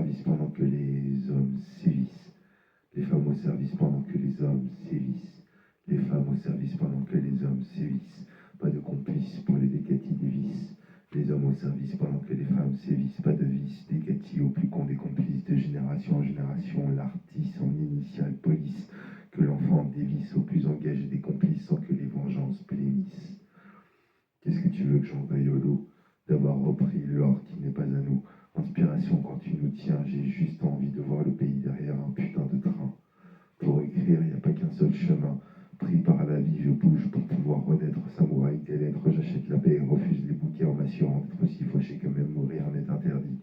service pendant que les hommes sévissent. Les femmes au service pendant que les hommes sévissent. Les femmes au service pendant que les hommes sévissent. Pas de complices pour les décatis des vices. Les hommes au service pendant que les femmes sévissent. Pas de vices, décatis au plus con des complices. De génération en génération, l'artiste en initiale police. Que l'enfant dévisse au plus engagé des complices sans que les vengeances blêmissent. Qu'est-ce que tu veux que j'en veuille au lot d'avoir repris l'or qui n'est pas à nous? Inspiration quand tu nous tiens, j'ai juste envie de voir le pays derrière un putain de train. Pour écrire, il n'y a pas qu'un seul chemin. Pris par la vie, je bouge pour pouvoir renaître. Samouraï des lettres, j'achète la paix et refuse les bouquets en m'assurant d'être aussi fauché que même mourir n'est interdit.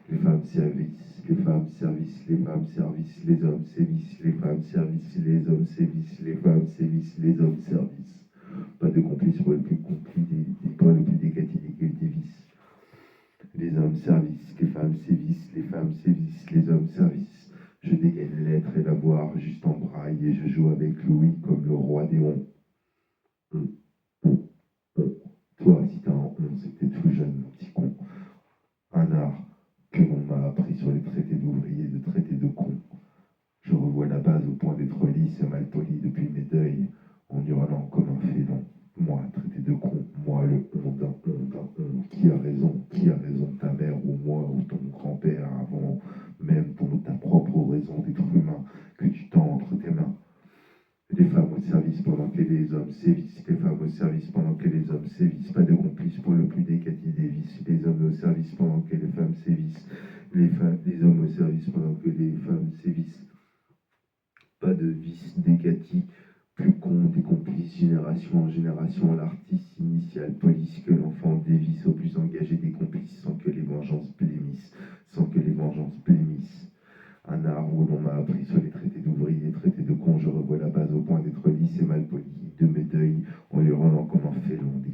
Les femmes servissent, les femmes servissent, les femmes servissent, les hommes sévissent, les femmes servissent, les hommes sévissent, les femmes sévissent, les hommes servissent. Pas de complice pour le plus compris pour le plus décati des vices. Les hommes servissent, les femmes sévissent, les femmes sévissent, les hommes servissent. Je dégaine l'être et l'avoir juste en braille et je joue avec Louis comme le roi des ondes. Toi, si t'as un on, c'est que t'es tout jeune, mon petit con. Un art que l'on m'a appris sur les traités d'ouvriers, de traités de cons. Je revois la base au point d'être lisse et mal poli depuis mes deuils, en hurlant comme un félon. Moi, traité de con, moi le on d'un on. Qui a raison, ta mère ou moi ou ton grand-père avant même ta propre raison d'être humain que tu tends entre tes mains. Les femmes au service pendant que les hommes sévissent, les femmes au service pendant que les hommes sévissent, pas de complices pour le plus décati des vices, les hommes au service pendant que les femmes sévissent, les hommes au service pendant que les femmes sévissent, pas de vices décati, plus con des complices, génération en génération, l'artiste initial, police que l'enfant dévisse au plus engagé des complices sans que les vengeances blêmissent, sans que les vengeances blêmissent. Un art où l'on m'a appris sur les traités d'ouvriers, traités de cons, je revois la base au point d'être lisse et mal poli, de mes deuils, en hurlant comme un félon, des